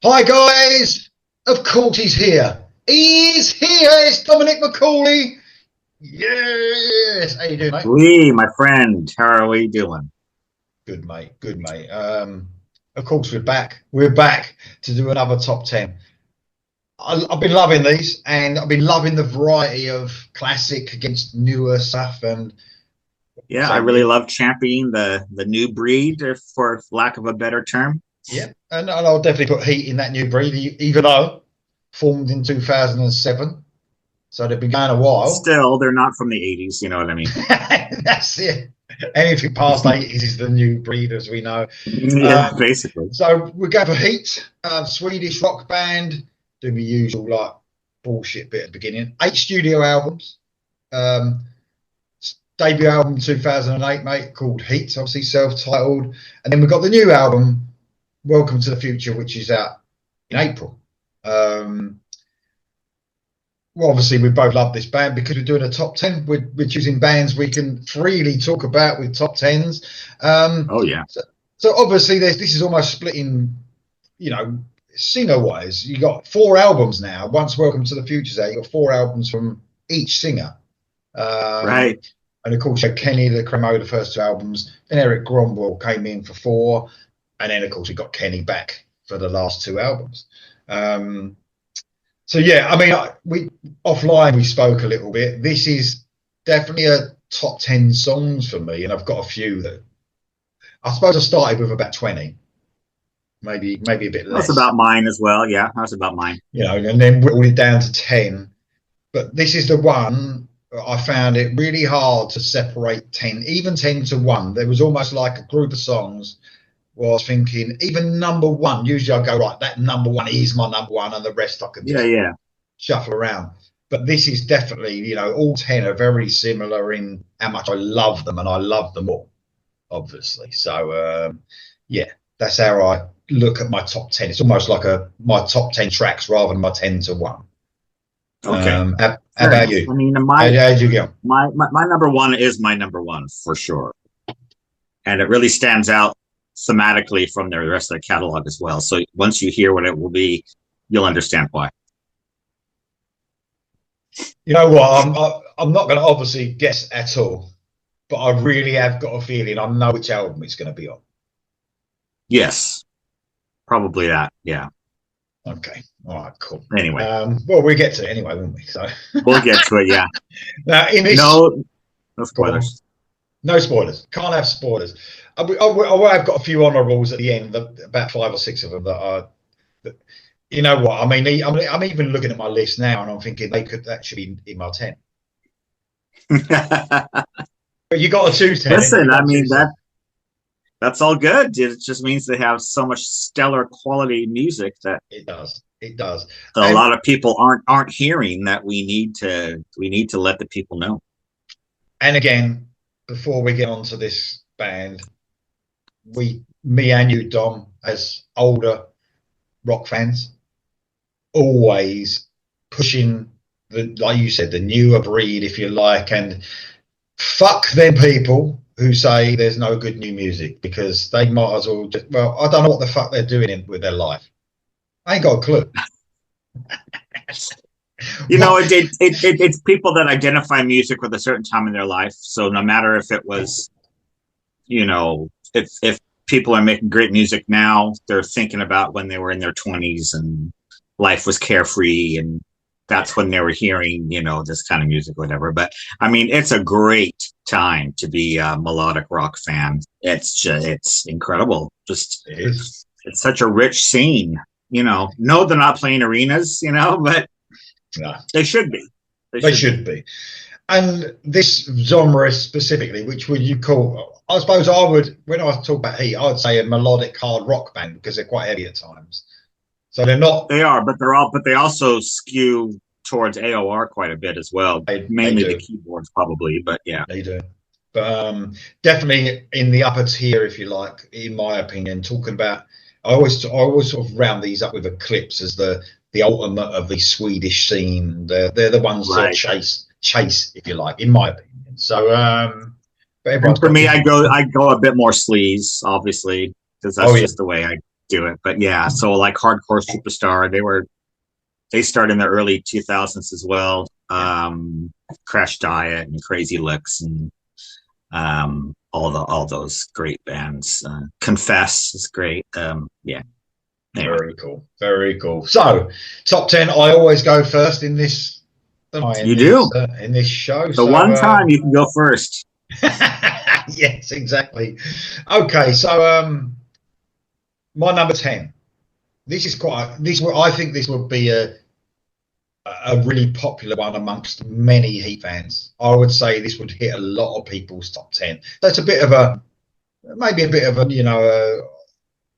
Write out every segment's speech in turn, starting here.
Hi guys! Of course he's here. He's here. It's Dominic McCauley. Yes. How you doing, mate? Lee, my friend, how are we doing? Good, mate. Good, mate. Of course we're back. We're back to do another top ten. I've been loving these, and I've been loving the variety of classic against newer stuff. And Yeah, I so, really love championing the new breed, for lack of a better term. yeah, and I'll definitely put Heat in that new breed, even though formed in 2007, so they've been going a while. Still, they're not from the 80s, you know what I mean? That's it. Anything past 80s is the new breed, as we know. Yeah, Um, basically. so we go for Heat, Swedish rock band, doing the usual like bullshit bit at the beginning. 8 studio albums. Um, Debut album 2008, mate, called Heat, obviously self-titled, and then we've got the new album, Welcome to the Future, which is out in April. Um, well, obviously, we both love this band because we're doing a top 10. We're choosing bands we can freely talk about with top 10s. Oh, yeah. So obviously, this is almost splitting, you know, singer wise. You got 4 albums now. Once Welcome to the Future's out, you got 4 albums from each singer. Um, Right. and of course, you had Kenny the Cremo, the first 2 albums. Then Eric Gromwell came in for 4. And then, of course, we got Kenny back for the last 2 albums. Um, so yeah, I mean, we offline we spoke a little bit. This is definitely a top 10 songs for me, and I've got a few that I suppose I started with about 20, maybe a bit That's less, about mine as well. Yeah, that's about mine. and then whittled it down to 10. But this is the one I found it really hard to separate 10, even 10 to 1. There was almost like a group of songs where I was thinking, even number one. Usually I go right, that number one is my number one, and the rest I can Yeah, just yeah. shuffle around. But this is definitely, all 10 are very similar in how much I love them, and I love them all, obviously. So, yeah, that's how I look at my top 10. It's almost like my top 10 tracks rather than my 10 to 1. Okay. How Fair about enough. you? I mean, How'd you go? my number one is my number one for sure. And it really stands out thematically from the rest of the catalog as well. So once you hear what it will be, you'll understand why. You know what? I'm not going to obviously guess at all, but I really have got a feeling I know which album it's going to be on. Yes, probably that. Yeah. Okay. All right. Cool. Anyway, Well, we get to it anyway, won't we? So we'll get to it. Yeah. now in this, No, no go on. spoilers. No spoilers. Can't have spoilers. I've got a few honourables at the end, about 5 or 6 of them that are. That, you know what? I mean, I'm even looking at my list now, and I'm thinking they could actually be in my 10. But you got to choose 10, and you Listen, I got to mean choose 10. that's all good. It just means they have so much stellar quality music that It does. It does. a And lot of people aren't hearing that we need to let the people know. and again, before we get on to this band, me and you, Dom, as older rock fans, always pushing like you said, the newer breed, if you like, and fuck them people who say there's no good new music because they might as well just, well, I don't know what the fuck they're doing with their life. I ain't got a clue. You know, What? it's people that identify music with a certain time in their life. So no matter if it was, if people are making great music now, they're thinking about when they were in their 20s and life was carefree, and Yeah, that's when they were hearing, this kind of music, whatever. But I mean, it's a great time to be a melodic rock fan. It's incredible. Just it is. it's such a rich scene. No, they're not playing arenas, but No, they should be. They they should be. should be. And this genre specifically, which would you call? I suppose I would, when I talk about Heat, I'd say a melodic hard rock band because they're quite heavy at times. So they're not. They are, but they also skew towards AOR quite a bit as well. They Mainly the do. keyboards, probably, but yeah. They do. But definitely in the upper tier, if you like, in my opinion, talking about, I always sort of round these up with Eclipse as the ultimate of the Swedish scene. They're the ones sort of Right. chase, if you like, in my opinion. So, but And everyone's for got me, I different. go I go a bit more sleaze, obviously, because Oh that's yeah, just the way I do it. But yeah, so like Hardcore Superstar, they started in the early 2000s as well. Crash Diet and Crazy Looks and all those great bands. Confess is great. Yeah. Anyway. Very cool. Very cool. So, top 10. I always go first in this. You do. In this show. The one time you can go first. Yes, exactly. Okay, so my number 10. This is quite. I think this would be a really popular one amongst many Heat fans. I would say this would hit a lot of people's top 10. That's maybe a bit of a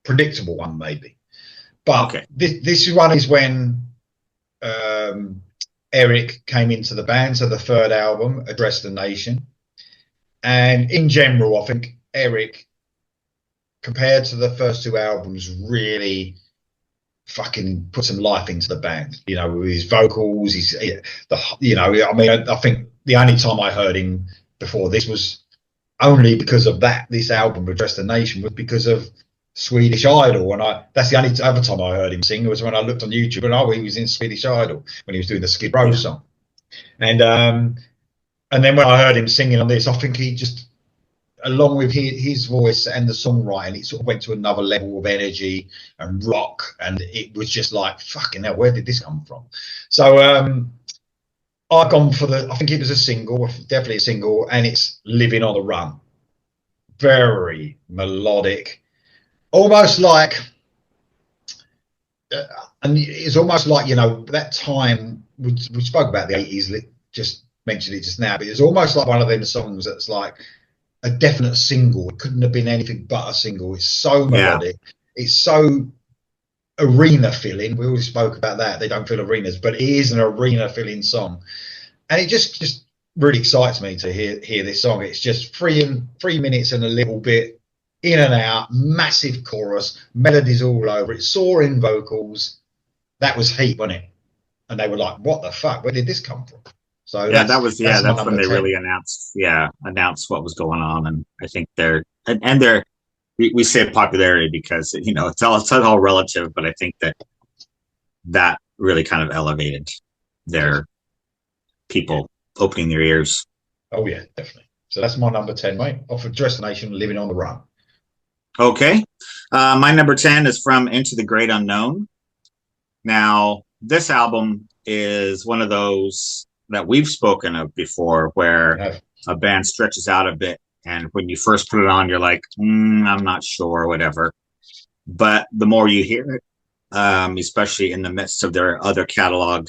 predictable one, maybe. But okay. this one is when Eric came into the band, so the third album, Address the Nation. And in general, I think Eric, compared to the first two albums, really fucking put some life into the band. With his vocals, I think the only time I heard him before this was only because of this album, Address the Nation, was because of Swedish Idol, and that's the only other time I heard him sing was when I looked on YouTube, and he was in Swedish Idol when he was doing the Skid Row song, and then when I heard him singing on this, I think he just, along with his voice and the songwriting, it sort of went to another level of energy and rock, and it was just like, fucking hell, where did this come from? So I've gone for I think it was a single, definitely a single, and it's Living on the Run. Very melodic. Almost like, and it's almost like, that time we spoke about the 80s, just mentioned it just now, but it's almost like one of them songs that's like a definite single. It couldn't have been anything but a single. It's so melodic. Yeah. It's so arena filling. We always spoke about that. They don't fill arenas, but it is an arena filling song. And it just really excites me to hear this song. It's just 3 minutes and a little bit. In and out, massive chorus, melodies all over it, soaring vocals. That was Heat, wasn't it? And they were like, "What the fuck? Where did this come from?" So that's when they 10. really announced what was going on. And I think we say popularity because it's all relative, but I think that really kind of elevated their people opening their ears. Oh yeah, definitely. So that's my number 10, mate. Off of Address the Nation, Living on the Run. Okay. My number 10 is from Into the Great Unknown. Now, this album is one of those that we've spoken of before where a band stretches out a bit. And when you first put it on, you're like, I'm not sure, whatever. But the more you hear it, especially in the midst of their other catalog,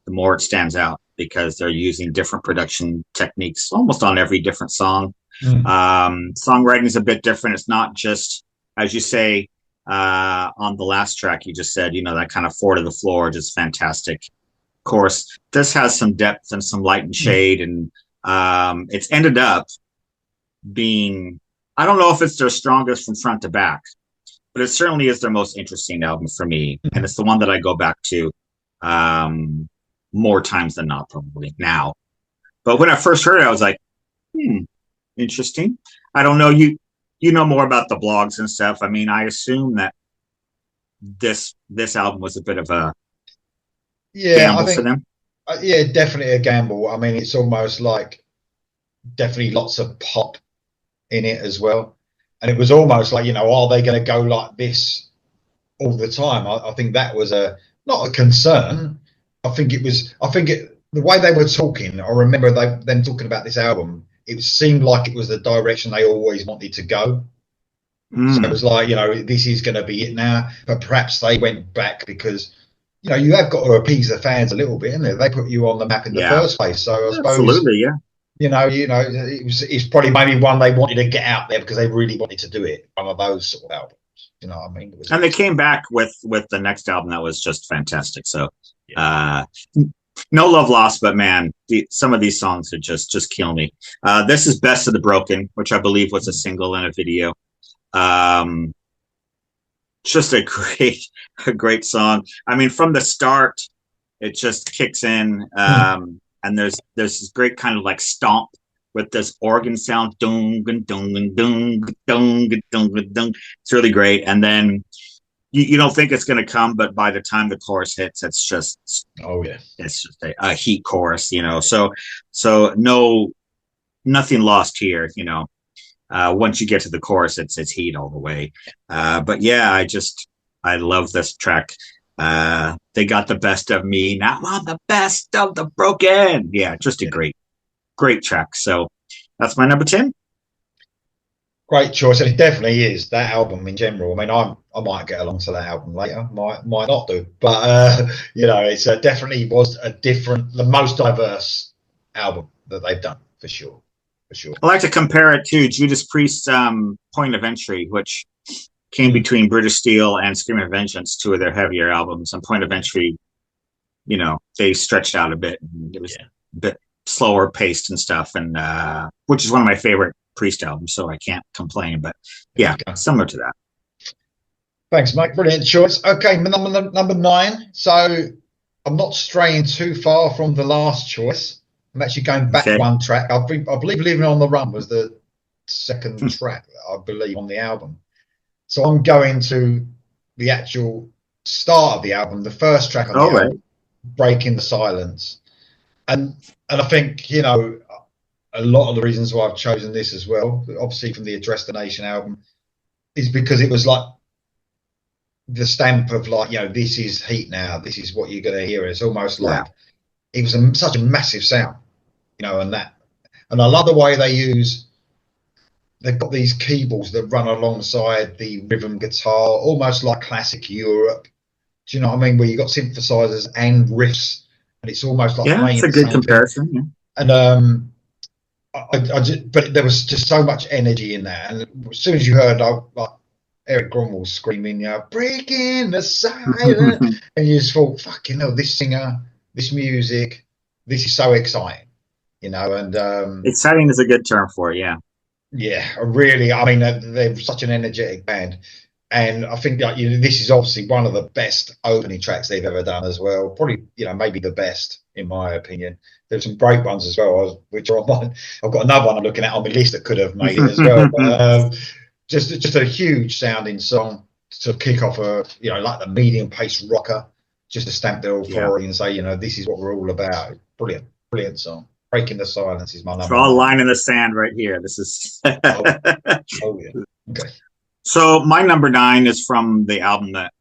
the more it stands out because they're using different production techniques almost on every different song. Songwriting is a bit different. It's not just, as you say, on the last track you just said, that kind of 4 to the floor, just fantastic. Of course, this has some depth and some light and shade, and it's ended up being, I don't know if it's their strongest from front to back, but it certainly is their most interesting album for me, and it's the one that I go back to more times than not, probably now. But when I first heard it, I was like, interesting. I don't know. You know more about the blogs and stuff. I mean, I assume that this album was a bit of a gamble for them. Yeah, definitely a gamble. I mean, it's almost like definitely lots of pop in it as well. And it was almost like, are they going to go like this all the time? I think that was not a concern. The way they were talking, I remember them talking about this album, it seemed like it was the direction they always wanted to go. So it was like, this is going to be it now. But perhaps they went back because, you have got to appease the fans a little bit, and they put you on the map in the first place. So I suppose, absolutely, yeah. It's probably maybe one they wanted to get out there because they really wanted to do it. One of those sort of albums. You know what I mean? And they came back with the next album that was just fantastic. So, no love lost, but man, some of these songs are just kill me. This is Best of the Broken, which I believe was a single and a video. Just a great song. I mean, from the start, it just kicks in, and there's this great kind of like stomp with this organ sound, dung dung dung dung dung dung dung. It's really great, and then you don't think it's going to come, but by the time the chorus hits, Oh yeah, it's just a Heat chorus, So nothing lost here, once you get to the chorus, it's Heat all the way. But yeah, I love this track. They got the best of me. Now I'm the best of the broken. Yeah, just a yeah. great track. So that's my number 10. Great choice, and it definitely is that album in general. I mean, I might get along to that album later, might not do, but it's definitely was the most diverse album that they've done for sure, for sure. I like to compare it to Judas Priest's Point of Entry, which came between British Steel and Screaming Vengeance, two of their heavier albums. And Point of Entry, they stretched out a bit. And it was a bit slower paced and stuff, and which is one of my favorite Priest albums, so I can't complain. But yeah, similar to that. Thanks, Mike. Brilliant choice. Okay, number 9. So I'm not straying too far from the last choice. I'm actually going back one track. I believe "Living on the Run" was the second track, I believe, on the album. So I'm going to the actual start of the album, the first track on the album, "Breaking the Silence," and I think a lot of the reasons why I've chosen this as well, obviously from the Address the Nation album, is because it was like the stamp of this is Heat now. This is what you're going to hear. It's almost like it was such a massive sound, and I love the way they've got these keyboards that run alongside the rhythm guitar, almost like classic Europe. Do you know what I mean? Where you got synthesizers and riffs, and it's almost like playing it's a good comparison. Yeah. And but there was just so much energy in that, and as soon as you heard like Eric Gromwell screaming, "Breaking the silence," and you just thought, "Fucking hell, this singer, this music, this is so exciting," and exciting is a good term for it. Yeah. Yeah, really. I mean, they're such an energetic band, and I think this is obviously one of the best opening tracks they've ever done as well. Probably, maybe the best in my opinion. There's some great ones as well, which are on mine. I've got another one I'm looking at on my list that could have made it as well. But, just a huge sounding song to kick off like the medium paced rocker, just to stamp their authority and say, this is what we're all about. Brilliant song. "Breaking the Silence" is my number. Draw a line in the sand right here. This is. Oh yeah. Okay. So my number 9 is from the album that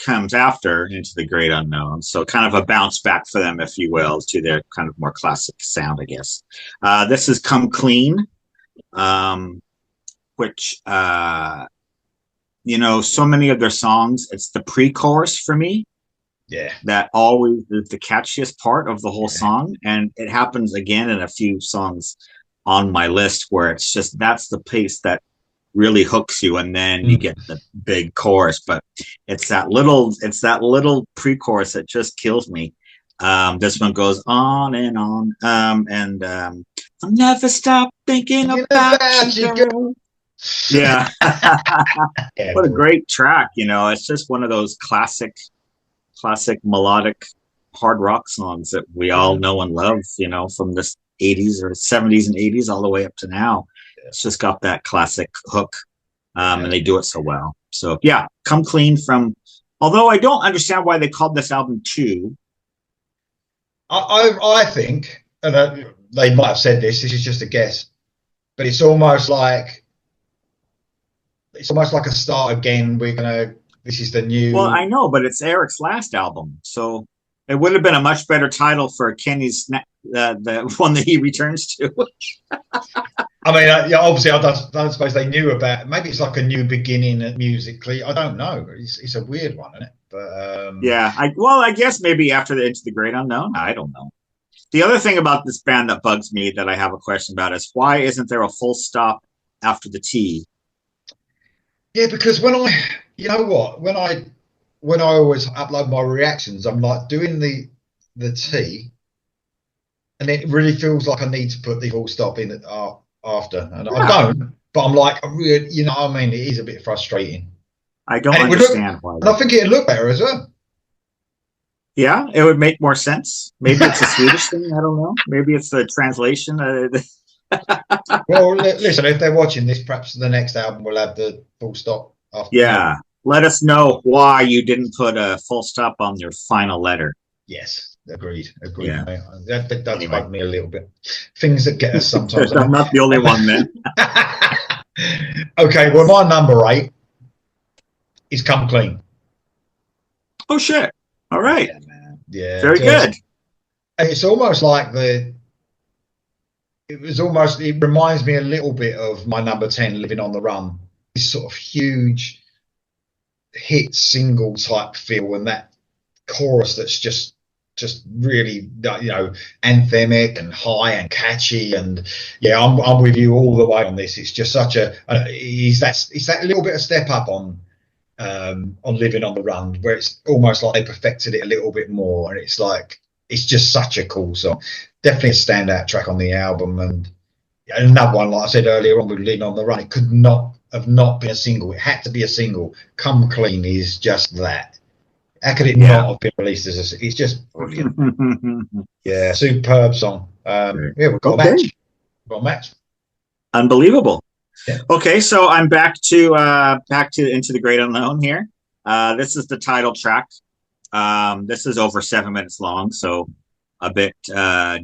comes after Into the Great Unknown. So kind of a bounce back for them, if you will, to their kind of more classic sound, I guess. This is "Come Clean," which so many of their songs, it's the pre-chorus for me. Yeah. That always is the catchiest part of the whole song. And it happens again in a few songs on my list where it's just, that's the piece that really hooks you. And then you get the big chorus, but it's that little pre-chorus that just kills me. This one goes on and on. I'll never stop thinking about you, girl. Yeah. What a great track. It's just one of those classic melodic hard rock songs that we all know and love, from the 80s or 70s and 80s all the way up to now. It's just got that classic hook, and they do it so well. So yeah, "Come Clean" although I don't understand why they called this album 2. I think, and they might have said this is just a guess, but it's almost like a start again. This is the new. Well, I know, but it's Eric's last album, so it would have been a much better title for Kenny's the one that he returns to. I mean, obviously, I don't suppose they knew about. Maybe it's like a new beginning musically. I don't know. It's a weird one, isn't it? But yeah, I guess maybe after Into the Great Unknown. I don't know. The other thing about this band that bugs me that I have a question about is why isn't there a full stop after the T? Yeah, because when I always upload my reactions, I'm like doing the T, and it really feels like I need to put the full stop in after, and I don't. But I'm like, I really, what I mean? It is a bit frustrating. I don't understand why. And I think it'd look better as well. Yeah, it would make more sense. Maybe it's a Swedish thing. I don't know. Maybe it's the translation. Well, listen, if they're watching this, perhaps the next album will have the full stop after. Yeah. let us know why you didn't put a full stop on your final letter. Yes, agreed, Yeah. mate. That does Anyway. bug me a little bit. Things that get us sometimes. I'm not the only one then. Okay, well, my number 8 is Come Clean. Oh shit! All right, Yeah, man. Yeah, very good. it's almost like it reminds me a little bit of my number 10, Living on the Run. This sort of huge hit single type feel, and that chorus that's just really, anthemic and high and catchy. And yeah, I'm with you all the way on this. It's just such it's that little bit of step up on Living on the Run, where it's almost like they perfected it a little bit more, and it's just such a cool song. Definitely a standout track on the album. And another one, like I said earlier on with Living on the Run, it could not have not been a single. It had to be a single. Come Clean is just that. How could it not have been released as it's just brilliant. Yeah, superb song. Yeah, we've got a match. We've got a match. Unbelievable. Yeah. Okay, so I'm back to Into the Great Unknown here. This is the title track. This is over 7 minutes long, so a bit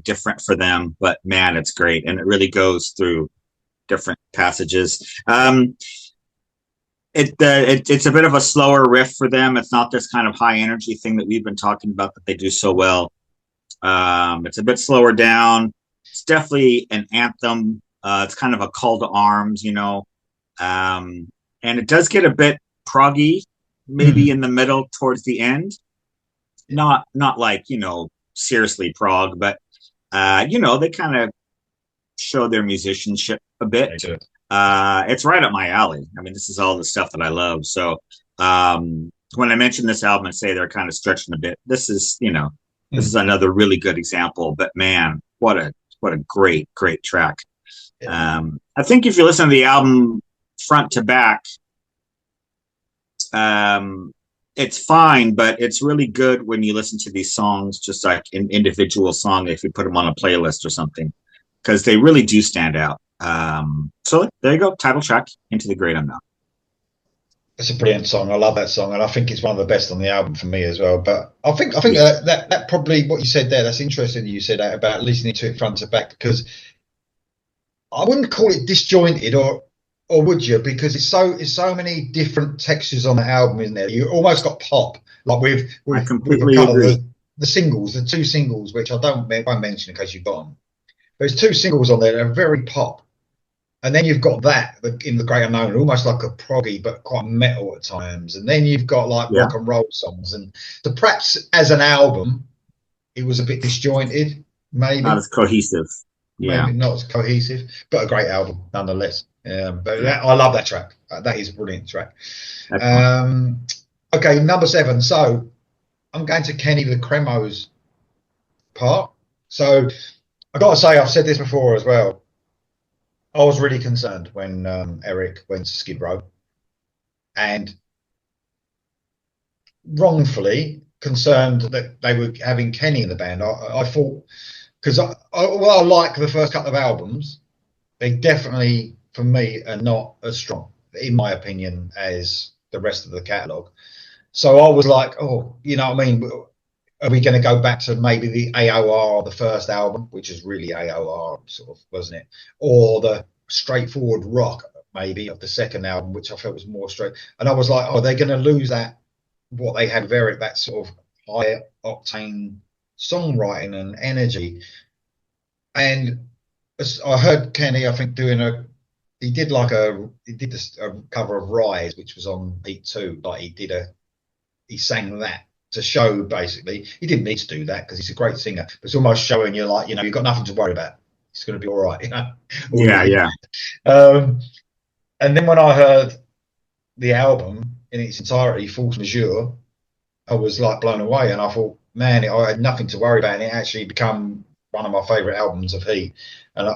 different for them, but man, it's great, and it really goes through different passages. It's a bit of a slower riff for them. It's not this kind of high energy thing that we've been talking about that they do so well. It's a bit slower down. It's definitely an anthem. It's kind of a call to arms, and it does get a bit proggy, maybe in the middle towards the end. Not like, seriously prog, but they kind of show their musicianship a bit. It's right up my alley. I mean, this is all the stuff that I love. So when I mention this album and say they're kind of stretching a bit, this is another really good example. But man, what a great track. I think if you listen to the album front to back, it's fine, but it's really good when you listen to these songs just like an individual song if you put them on a playlist or something, because they really do stand out. So there you go, title track, Into the Great Unknown. It's a brilliant song. I love that song, and I think it's one of the best on the album for me as well. But I think that probably what you said there, that's interesting that you said that about listening to it front to back, because I wouldn't call it disjointed, or would you? Because it's so many different textures on the album, isn't there? You almost got pop, like with I completely agree. The singles, the 2 singles, which I won't mention in case you've got them. There's 2 singles on there that are very pop, and then you've got that in the Great Unknown, almost like a proggy but quite metal at times, and then you've got like rock and roll songs, and so perhaps as an album, it was a bit disjointed, maybe not as cohesive. Maybe not as cohesive, but a great album nonetheless. But I love that track. That is a brilliant track. Okay, number 7. So I'm going to Kenny the Cremo's part. So I got to say, I've said this before as well. I was really concerned when Eric went to Skid Row, and wrongfully concerned that they were having Kenny in the band. I thought, because I like the first couple of albums, they definitely, for me, are not as strong, in my opinion, as the rest of the catalogue. So I was like, oh, you know what I mean? Are we going to go back to maybe the AOR, the first album, which is really AOR, sort of, wasn't it? Or the straightforward rock, maybe, of the second album, which I felt was more straight. And I was like, oh, they're going to lose what they had there, that sort of high octane songwriting and energy. And I heard Kenny, I think, he did this cover of Rise, which was on Beat 2. Like he sang that to show, basically, he didn't need to do that because he's a great singer, but it's almost showing you, like, you've got nothing to worry about. It's going to be all right, Yeah. And then when I heard the album in its entirety, Force Majeure, I was like blown away, and I thought, man, I had nothing to worry about, and it actually become one of my favourite albums of H.E.A.T. And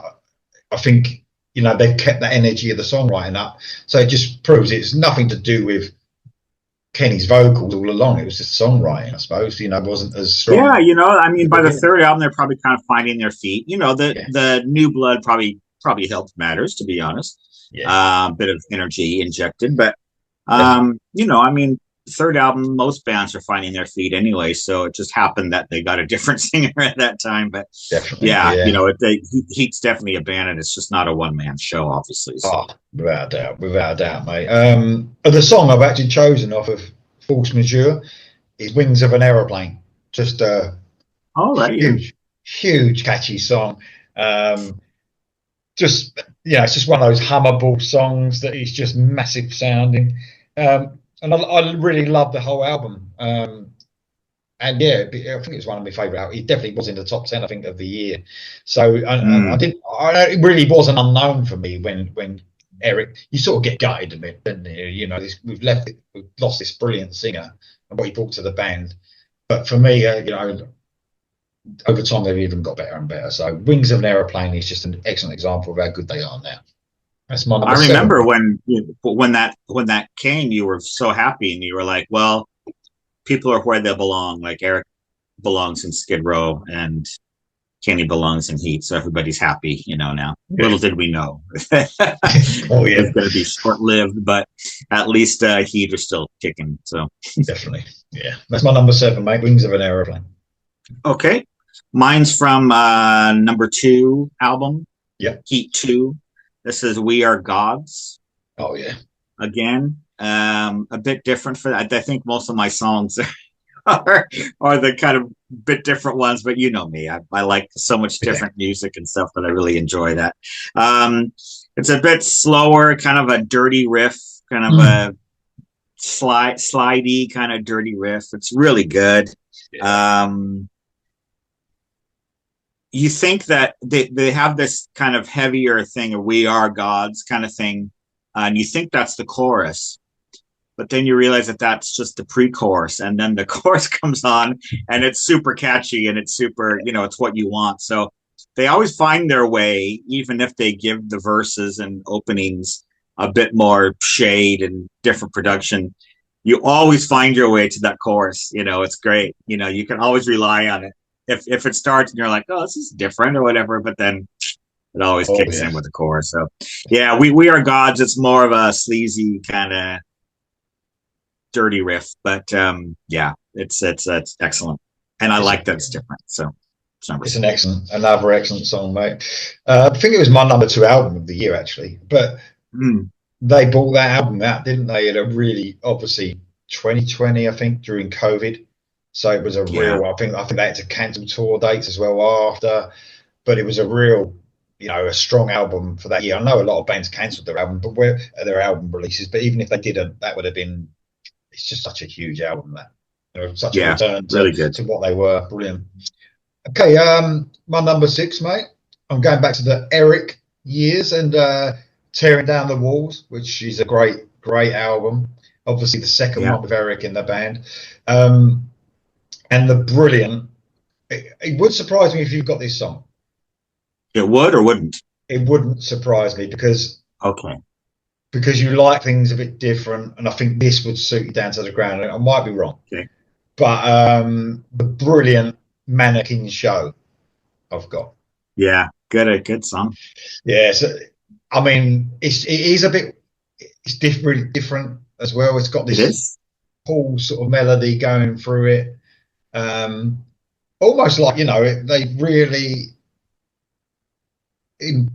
I think, they've kept that energy of the songwriting up, so it just proves it's nothing to do with Kenny's vocals all along. It was just songwriting, I suppose. Wasn't as strong. Yeah, by the third album, they're probably kind of finding their feet. The new blood probably helped matters, to be honest. Yeah. Bit of energy injected, but Definitely. I mean, third album, most bands are finding their feet anyway, so it just happened that they got a different singer at that time. But Definitely. yeah, Yeah. Heat's definitely a band, and it's just not a one man show, obviously. So, Oh, without a doubt, mate. The song I've actually chosen off of Force Majeure is Wings of an Aeroplane. Just a all right, yeah. huge, huge catchy song. Um, just it's just one of those hummable songs that is just massive sounding. And I really love the whole album. And yeah, I think it's one of my favourite albums. It definitely was in the top 10, I think, of the year. So I Mm. didn't. It really was an unknown for me when Eric. You sort of get gutted a bit, didn't you? We've lost this brilliant singer and what he brought to the band. But for me, over time they've even got better and better. So Wings of an Aeroplane is just an excellent example of how good they are now. That's my I number seven, remember mate. when that came, you were so happy, and you were like, "Well, people are where they belong. Like Eric belongs in Skid Row, and Kenny belongs in Heat, so everybody's happy, now. Yeah. Little did we know it Oh was yeah, going to be short lived, but at least Heat are still kicking. So, definitely. Yeah, that's my number seven, mate. Wings of an Aeroplane. okay. Mine's from number two album, Yeah. Heat 2. This is We Are Gods Oh yeah. again. A bit different for that. I think most of my songs are, are the kind of bit different ones, but you know me. I like so much Yeah. different music and stuff that I really enjoy that. Um, it's a bit slower, kind of a dirty riff, kind of Mm. a slidey kind of dirty riff. It's really good. Yeah. Um, you think that they have this kind of heavier thing of We Are Gods kind of thing, and you think that's the chorus, but then you realize that that's just the pre-chorus, and then the chorus comes on and it's super catchy and it's super, it's what you want. So they always find their way, even if they give the verses and openings a bit more shade and different production. You always find your way to that chorus. It's great. You can always rely on it. If it starts and you're like, oh, this is different or whatever, but then it always Oh kicks yeah. in with the chorus. So yeah, we are gods. It's more of a sleazy kind of dirty riff, but yeah, it's excellent, and I It's like that it's different. So it's number it's seven. another excellent song, mate. I think it was my number two album of the year actually, but Mm, they brought that album out, didn't they? At a really obviously 2020, I think, during COVID. So it was a yeah, real. I think they had to cancel tour dates as well after, but it was a real, a strong album for that year. I know a lot of bands cancelled their album, but where their album releases. But even if they didn't, that would have been. It's just such a huge album that. Such a yeah, return to really good. to what they were. Brilliant. Okay, my number six, mate. I'm going back to the Eric years and Tearing Down the Walls, which is a great, great album. Obviously, the second Yeah, one with Eric in the band. Um, and the brilliant, it would surprise me if you've got this song. it would or wouldn't. It wouldn't surprise me Okay, because you like things a bit different, and I think this would suit you down to the ground. I might be wrong, okay, but the brilliant Mannequin Show I've got. yeah, good song. Yeah, so I mean, it is a bit, it's really different as well. It's got It this is. whole sort of melody going through it, um, almost like they really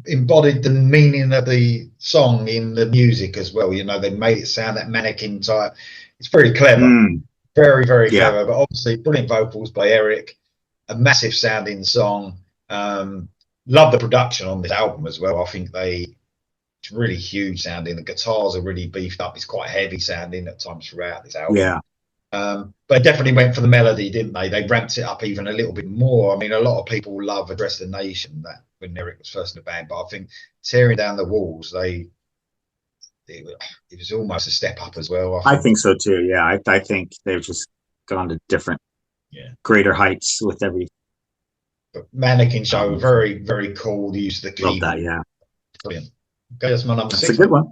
embodied the meaning of the song in the music as well. They made it sound that mannequin type. It's very clever, Mm, very very yeah, clever. But obviously, brilliant vocals by Eric, a massive sounding song. Love the production on this album as well. I think it's really huge sounding. The guitars are really beefed up. It's quite heavy sounding at times throughout this album. yeah, But they definitely went for the melody, didn't they? They ramped it up even a little bit more. I mean, a lot of people love Address the Nation that when Eric was first in the band, but I think Tearing Down the Walls, it, it was almost a step up as well. I I think. think so too. Yeah, I think they've just gone to different, Yeah. greater heights with every But Mannequin Show, album. very, very cool. The use of the Love that. keyboard. Yeah, Brilliant. Okay, that's my number that's a six, good mate. one.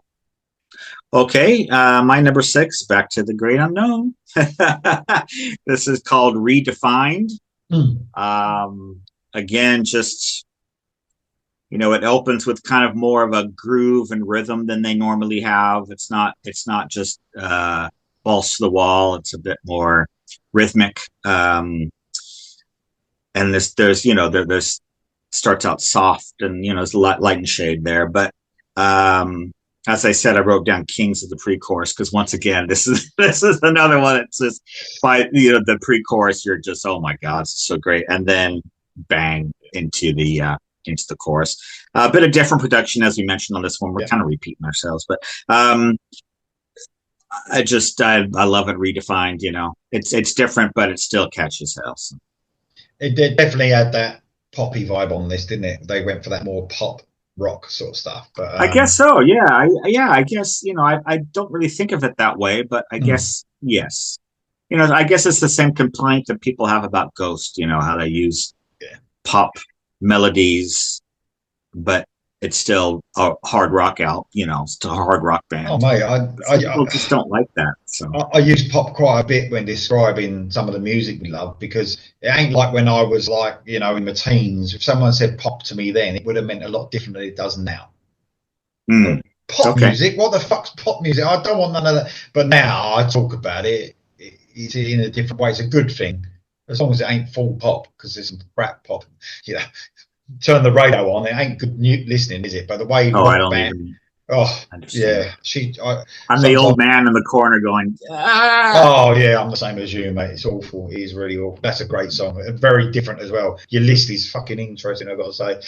Okay, my number six, back to the great unknown. This is called Redefined. Mm. Again, just it opens with kind of more of a groove and rhythm than they normally have. It's not just balls to the wall. It's a bit more rhythmic. And there's starts out soft, and there's a light and shade there. But as I said, I wrote down Kings of the pre-chorus because once again, this is another one that says by the pre-chorus, you're just, oh my god, it's so great, and then bang into the chorus. A bit of different production, as we mentioned on this one. We're kind of repeating ourselves, but I love it redefined. It's different, but it still catches hell. So. It did definitely had that poppy vibe on this, didn't it? They went for that more pop rock sort of stuff. But I guess so. Yeah. I guess I don't really think of it that way, but I guess yes. I guess it's the same complaint that people have about Ghost. How they use pop melodies, but it's still a hard rock out. Still a hard rock band. Oh mate, people just don't like that. So I use pop quite a bit when describing some of the music we love, because it ain't like when I was like in my teens. If someone said pop to me then, it would have meant a lot different than it does now. Pop music? What the fuck's pop music? I don't want none of that. But now I talk about it. It's in a different way. It's a good thing, as long as it ain't full pop, because there's some crap pop. Turn the radio on. It ain't good listening, is it? But the way rock band. Yeah. I'm the old man in the corner going. Oh yeah, I'm the same as you, mate. It's awful. It is really awful. That's a great song. Very different as well. Your list is fucking interesting, I've got to say.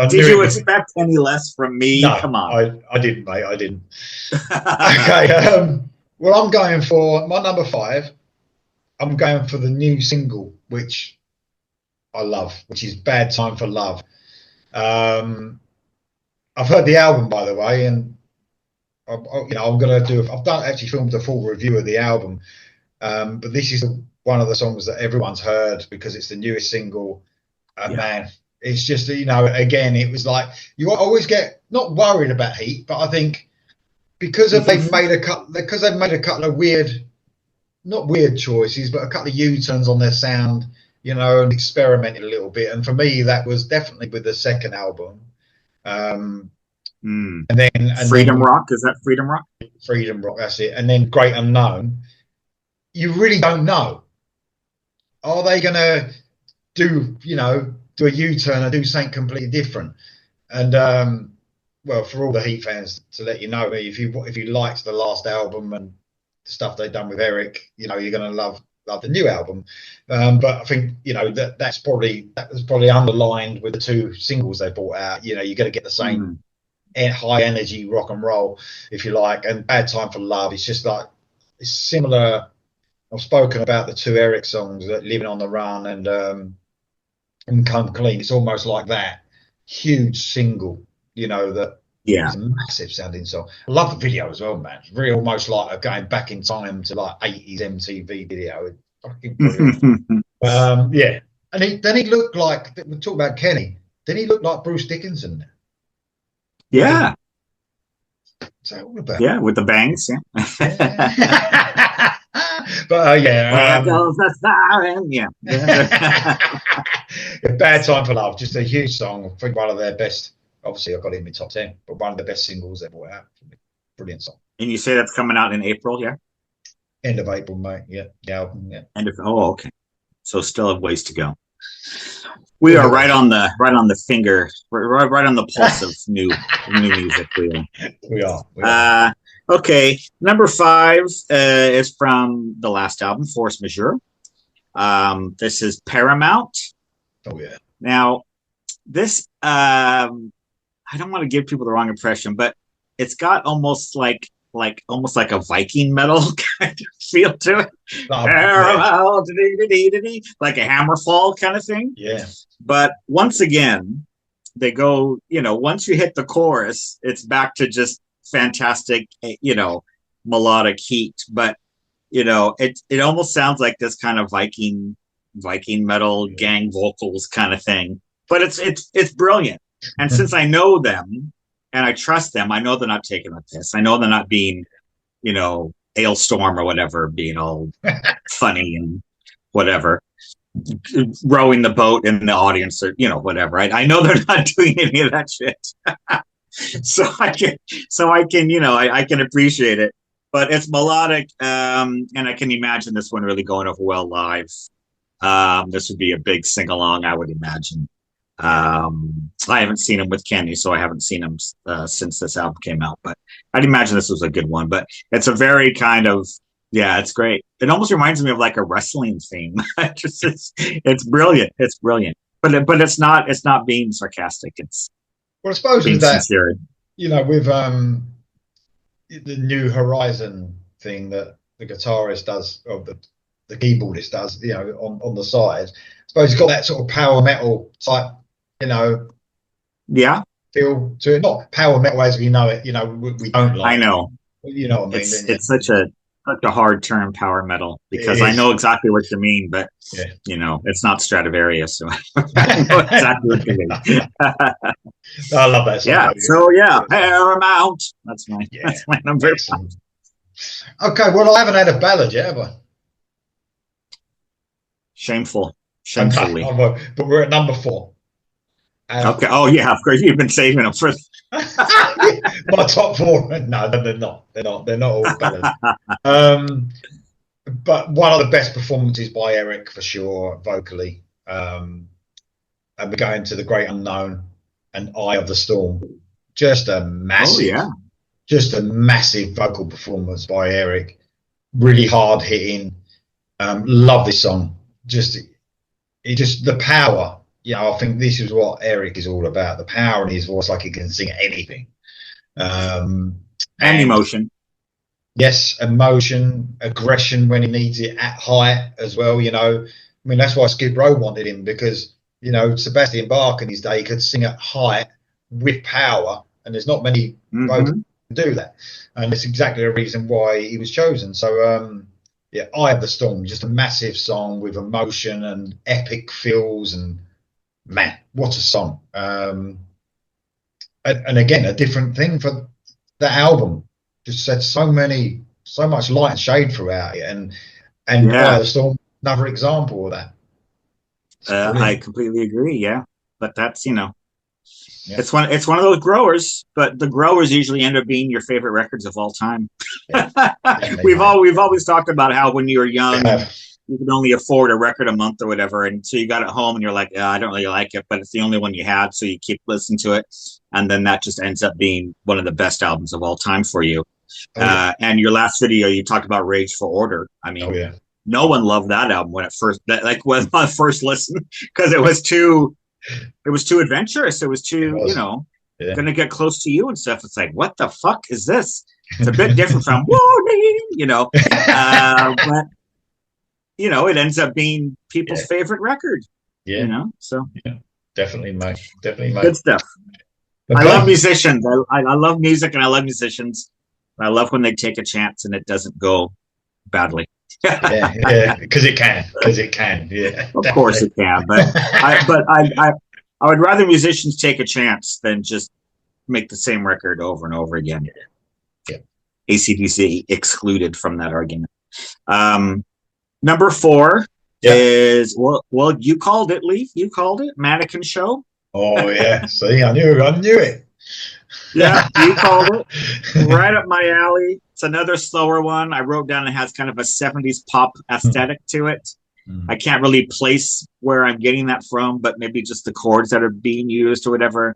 Did you expect any less from me? No, come on. I didn't, mate. I didn't. Okay. Well, I'm going for my number 5. I'm going for the new single, which I love, which is "Bad Time for Love." I've heard the album, by the way, and I'm going to I've actually filmed a full review of the album, but this is one of the songs that everyone's heard because it's the newest single. Man, it's just again, it was like you always get not worried about H.E.A.T, but I think because they've made a couple of not weird choices, but a couple of U-turns on their sound, and experimented a little bit. And for me, that was definitely with the second album. And then Freedom Rock, is that Freedom Rock? Freedom Rock, that's it. And then Great Unknown. You really don't know. Are they going to do a U-turn and do something completely different? And well, for all the H.E.A.T fans, to let you know, if you liked the last album and the stuff they've done with Eric, you're going to love the new album. But I think that was probably underlined with the 2 singles they brought out. You're going to get the same high energy rock and roll, if you like. And "Bad Time for Love" is just like, it's similar. I've spoken about the 2 Eric songs, that "Living on the Run" and "Come Clean." It's almost like that huge single, that it's a massive sounding song. I love the video as well, man. It's really almost like going back in time to like 80s MTV video. It's fucking brilliant. Yeah. And then he looked like, we talk about Kenny, then he looked like Bruce Dickinson. Yeah. What's that all about? Yeah, with the bangs. Yeah. But There goes the siren. Yeah. "Bad Time for Love," just a huge song. I think one of their best. Obviously, I've got it in my top 10, but one of the best singles they brought out. Brilliant song. And you say that's coming out in April, yeah? End of April, mate. Yeah, the album. Yeah. Okay. So still have ways to go. We are right on the finger, right on the pulse of new music. We are. Okay, number 5 is from the last album, Force Majeure. This is Paramount. Oh yeah. Now, this I don't want to give people the wrong impression, but it's got almost like a Viking metal kind of feel to it. Paramount, like a Hammerfall kind of thing. Yeah. But once again, they go, once you hit the chorus, it's back to just fantastic, melodic H.E.A.T. But, it almost sounds like this kind of Viking metal gang vocals kind of thing. But it's brilliant. And since I know them and I trust them, I know they're not taking the piss. I know they're not being, Ailstorm or whatever, being all funny and whatever. rowing the boat in the audience, or whatever. I know they're not doing any of that shit. so I can, I can appreciate it, but it's melodic, and I can imagine this one really going over well live. This would be a big sing along, I would imagine. I haven't seen him with Kenny, so I haven't seen him since this album came out, but I'd imagine this was a good one. But it's a very kind of, yeah, it's great. It almost reminds me of like a wrestling theme. It's brilliant. It's brilliant. But it's not being sarcastic. It's Well, I suppose being with that, sincere. with the New Horizon thing that the guitarist does, or the keyboardist does, on the side. I suppose he's got that sort of power metal type, Yeah, feel to it. Not power metal as we know it, we don't I like. know. You know what I mean, It's don't you? it's such a hard term, power metal, It because I is. know exactly what you mean, but Yeah. it's not Stradivarius, so I know exactly what you mean. I love that song, Yeah. though. So yeah, Brilliant song. Paramount. That's my Yeah. that's my number. Excellent. Okay, well, I haven't had a ballad yet, have I? Shameful, Okay, shamefully. but we're at number 4. And Okay. Oh yeah, of course you've been saving them for. my top 4. No, they're not. They're not. They're not all ballads. Um, but one of the best performances by Eric for sure, vocally. And we're going to The Great Unknown and Eye of the Storm. Just a Oh massive, yeah, just a massive vocal performance by Eric. Really hard hitting. Love this song. Just the power. I think this is what Eric is all about. The power in his voice, like he can sing anything. Um, and and emotion. yes, emotion, aggression when he needs it at height as well. I mean, that's why Skid Row wanted him, because Sebastian Bach in his day could sing at height with power, and there's not many vocalists Hmm. who can do that, and it's exactly the reason why he was chosen. So, yeah, Eye of the Storm, just a massive song with emotion and epic feels, and man, what a song! And again, a different thing for the album. Just said so much light and shade throughout it, and Eye Yeah, of the Storm, another example of that. It's I brilliant. completely agree. Yeah, but that's Yeah, it's one of those growers, but the growers usually end up being your favorite records of all time. yeah, definitely, we've mate. all we've always talked about how when you were We young and have. you could only afford a record a month or whatever, and so you got it home and you're like, I don't really like it, but it's the only one you had, so you keep listening to it, and then that just ends up being one of the best albums of all time for you. Oh yeah. And your last video, you talked about Rage for Order. I Oh mean, yeah. no one loved that album when it first, like when my first listen, because it was too adventurous. It was It too, was. Yeah. gonna get close to you and stuff. It's like, what the fuck is this? It's a bit different from Warning. But it ends up being people's Yeah. favorite record. Yeah. So Yeah. Definitely, mate. Definitely, mate. good stuff. I love Okay. musicians. I love music and I love musicians. I love when they take a chance and it doesn't go badly. Yeah. Yeah. Because it can. Because it can. Yeah. Of course Definitely. it can, but I would rather musicians take a chance than just make the same record over and over again. Yeah. AC/DC excluded from that argument. Number 4 Yeah. is well, you called it, Leaf. You called it Mannequin Show. Oh yeah. See, I knew it. Yeah, you called it. Right up my alley. It's another slower one. I wrote down it has kind of a 70s pop aesthetic to it. I can't really place where I'm getting that from, but maybe just the chords that are being used or whatever.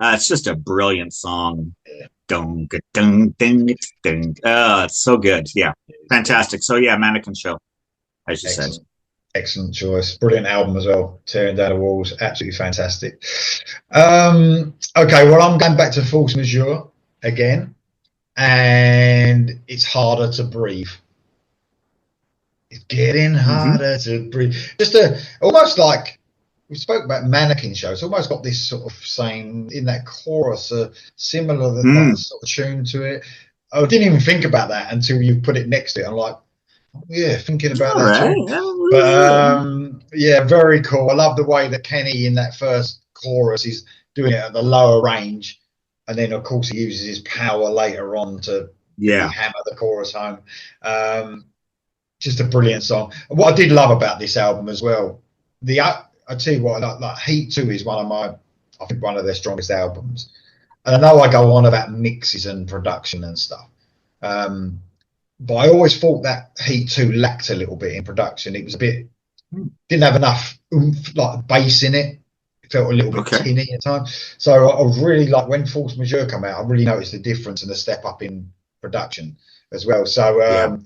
It's just a brilliant song. Dun, dun, dun, dun. It's so good. Yeah, fantastic. So yeah, Mannequin Show, as you said. Excellent. Excellent choice. Brilliant album as well. Tearing Down the Walls. Absolutely fantastic. Okay, well, I'm going back to Force Majeure again, and it's harder to breathe. It's getting Mm-hmm. harder to breathe. Almost like we spoke about Mannequin Show. It's almost got this sort of saying in that chorus, similar that sort of tune to it. I didn't even think about that until you put it next to it. I'm like, oh, yeah, thinking about All that right. too. But yeah, very cool. I love the way that Kenny in that first chorus is doing it at the lower range, and then of course he uses his power later on to really Yeah. hammer the chorus home. Just a brilliant song. And what I did love about this album as well, I tell you what, like H.E.A.T is I think one of their strongest albums. And I know I go on about mixes and production and stuff. Um, but I always thought that H.E.A.T lacked a little bit in production. It was a bit, didn't have enough oomph, like bass in it. It felt a little bit Okay. tinny at times. So I was really like when Force Majeure come out, I really noticed the difference and the step up in production as well. So Yeah.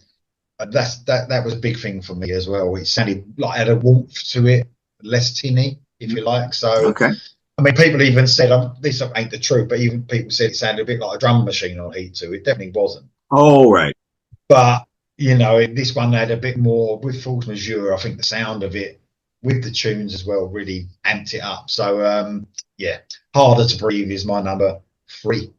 that was a big thing for me as well. It sounded like it had a warmth to it, less tinny, if you like. So Okay. I mean, people even said this ain't the truth, but even people said it sounded a bit like a drum machine on E2. It definitely wasn't. Oh, right. But you know, this one had a bit more with Force Majeure. I think the sound of it with the tunes as well really amped it up. So yeah, Harder to Breathe is my number 3.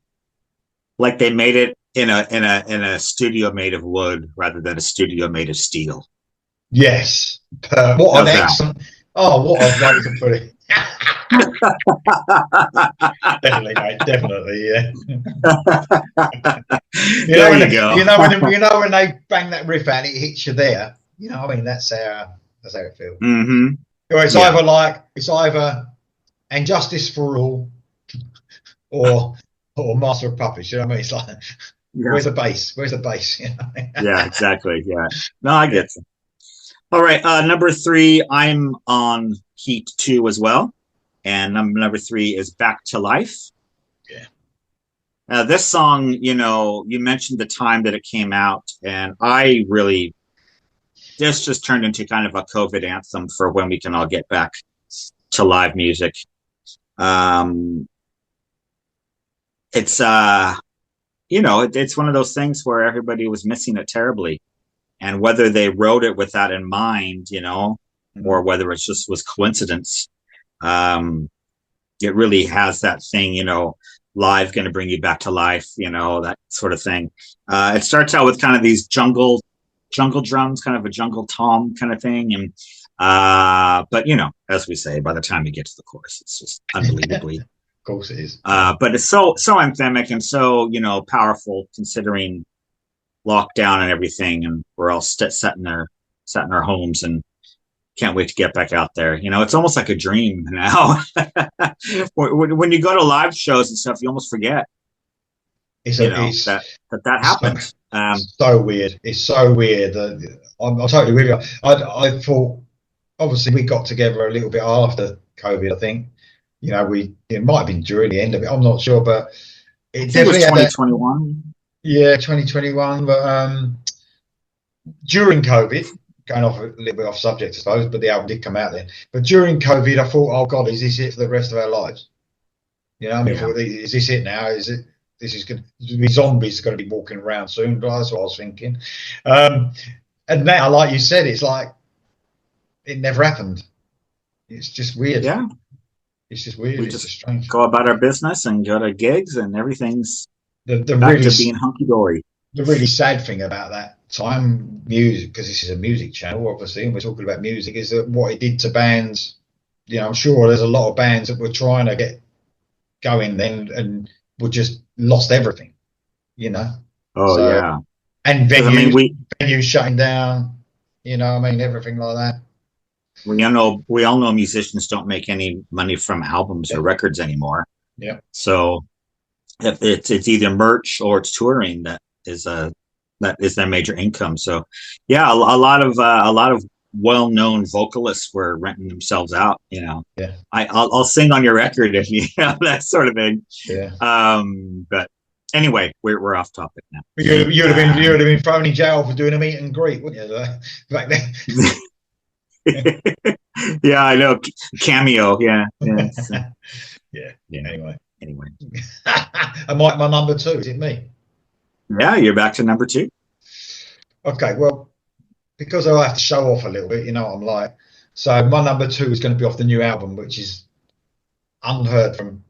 Like they made it in a studio made of wood rather than a studio made of steel. Yes, what an How's that? excellent. Oh, what a way to put it. Definitely, mate. Definitely, yeah. There you go. You know when they bang that riff out, it hits you there. You know, I mean, that's how it feels. Hmm. Well, Yeah. it's either And Justice for All or Master of Puppets. You know what I mean? It's like, Yeah. where's the bass? Where's the bass? You know? Yeah. Exactly. Yeah. No, I Yeah, get you. All right. Number three, I'm on Heat 2 as well. And number three is Back to Life. yeah. This song, you mentioned the time that it came out, and this just turned into kind of a COVID anthem for when we can all get back to live music. Um, it's, it's one of those things where everybody was missing it terribly. And whether they wrote it with that in mind, or Mm. whether it just was coincidence, um, it really has that thing, live going to bring you back to life, that sort of thing. It starts out with kind of these jungle drums, kind of a jungle tom kind of thing. And, but as we say, by the time you get to the chorus, it's just unbelievably, Of course it is. but it's so anthemic and so, powerful considering lockdown and everything. And we're all sat in our homes and can't wait to get back out there. It's almost like a dream now. When you go to live shows and stuff, you almost forget, It's that so, happened. so weird. It's so weird. I'm totally with you. I thought obviously we got together a little bit after COVID. I think it might have been during the end of it. I'm not sure, but I it think it was definitely had that. 2021. Yeah, 2021. But during COVID, going off a little bit off subject, I suppose, but the album did come out then. But during COVID, I thought, oh God, is this it for the rest of our lives? You know, I mean, Yeah. is this it now? Is it? This is going to be zombies are going to be walking around soon. But that's what I was thinking. Um, and now, like you said, it's like it never happened. It's just weird. Yeah. It's just weird. We It's just just strange. go about our business and go to gigs and everything's The back really to being hunky dory. the really sad thing about that time music, because this is a music channel, obviously, and we're talking about music, is that what it did to bands. I'm sure there's a lot of bands that were trying to get going then and were just lost everything. You know, Oh so yeah. and Because I mean, venues shutting down. I mean, everything like that. we all know musicians don't make any money from albums Yeah, or records anymore. yeah. So if it's either merch or it's touring that is their major income. So yeah, a lot of well-known vocalists were renting themselves out. Yeah, I'll sing on your record if you that sort of thing. yeah. But anyway, we're off topic now. You'd have been thrown in jail for doing a meet and greet, wouldn't you? Back then. Yeah, I know. Cameo. Yeah. Yeah. So, Yeah. yeah. Anyway, Anyway. and my number 2 is it me? Yeah, you're back to number two. Okay, well, because I have to show off a little bit, you know what I'm like. So my number 2 is going to be off the new album, which is unheard from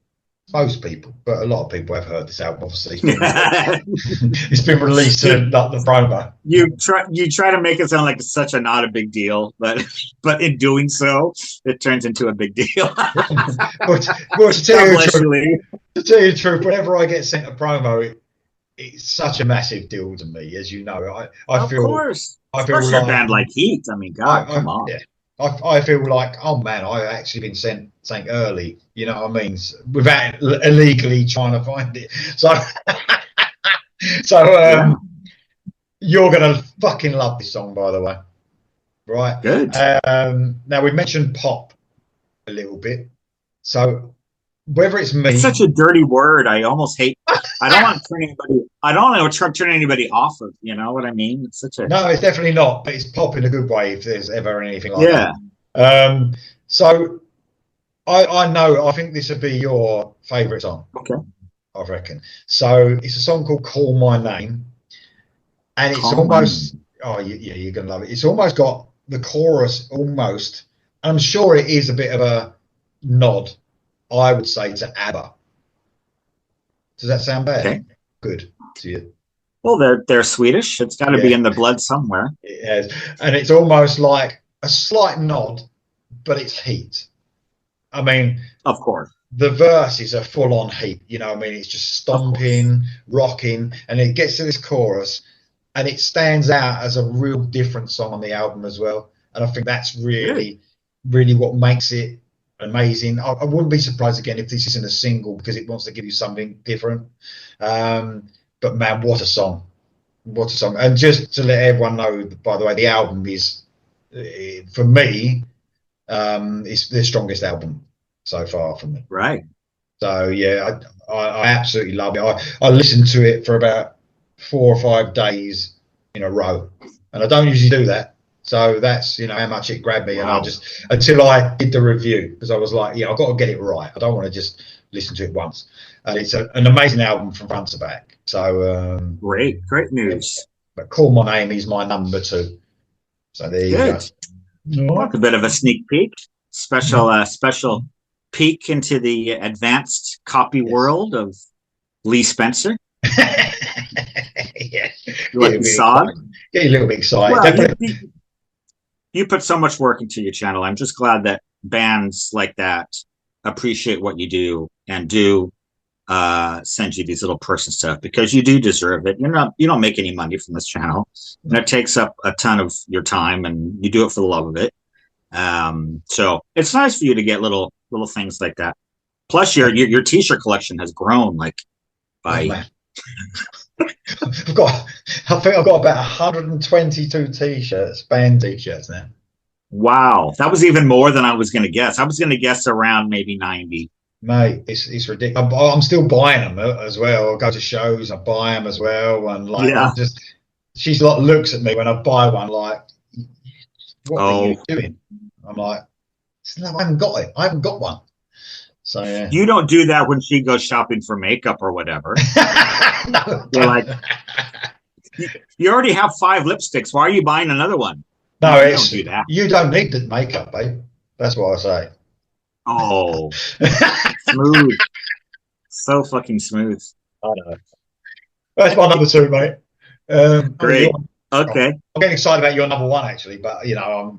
most people, but a lot of people have heard this album. Obviously, it's been released to the promo. You try to make it sound like it's such not a big deal, but in doing so, it turns into a big deal. But to tell you the truth, whenever I get sent a promo, it's such a massive deal to me, as you know. I Of feel course, I feel especially a like band like Heat. I mean, God, come on. yeah. I feel like, oh man, I've actually been sent something early. You know what I mean? Without illegally trying to find it. So, so Yeah, you're gonna fucking love this song, by the way, right? good. Now we mentioned pop a little bit. So whether it's It's me, such a dirty word. I almost hate. I don't want to turn anybody. I don't want to turn anybody off of. You know what I mean? It's such a. no, it's definitely not, but it's pop in a good way if there's ever anything like that. Yeah. So I know I think this would be your favourite song, Okay. I reckon. So it's a song called "Call My Name," and it's Call my almost name. yeah, you're gonna love it. It's almost got the chorus almost. I'm sure it is a bit of a nod, I would say, to ABBA. Does that sound bad? Okay. Good to you. Well, they're Swedish. It's got to be Yeah, in the blood somewhere. it has. And it's almost like a slight nod, but it's Heat. I mean, Of course. the verses are full on Heat. You know, what I mean, it's just Of course. stomping, rocking, and it gets to this chorus, and it stands out as a real different song on the album as well. And I think that's Good. really, really what makes it amazing. I wouldn't be surprised again if this isn't a single because it wants to give you something different. But man, what a song! What a song! And just to let everyone know, by the way, the album is, for me, it's the strongest album so far for me. Right. So yeah, I absolutely love it. I listened to it for about 4 or 5 days in a row, and I don't usually do that. So that's how much it grabbed me, and I Wow. just until I did the review because I was like, yeah, I've got to get it right. I don't want to just listen to it once. And it's an amazing album from front to back. So Great. Great yeah, news. but Call My Name is my number two. So there you go. Good. All Well, right. it's a bit of a sneak peek. Special peek into the advanced copy Yes. world of Lee Spencer. Yeah. You Get like a the bit song? excited. Get a little bit excited. Well, Definitely. you put so much work into your channel. I'm just glad that bands like that appreciate what you do and do send you these little person stuff because you do deserve it. You don't make any money from this channel, and it takes up a ton of your time, and you do it for the love of it. So it's nice for you to get little things like that. Plus, your t-shirt collection has grown like Oh by man, I've got. I think I've got about 122 t-shirts, band t-shirts now. wow. That was even more than I was going to guess. I was going to guess around maybe 90. Mate, it's ridiculous. I'm still buying them as well. I go to shows, I buy them as well, and like Yeah. I'm just. She's like looks at me when I buy one, like, what are you Oh, doing? I'm like, no, I haven't got it. I haven't got one. So yeah. you don't do that when she goes shopping for makeup or whatever. No, You're don't. like, you already have 5 lipsticks. Why are you buying another one? No, You don't it's do that. you don't need the makeup, babe. That's what I say. Oh, smooth. So fucking smooth. I know. That's my number two, mate. Oh, Great. I'm Okay. getting excited about your number one actually, but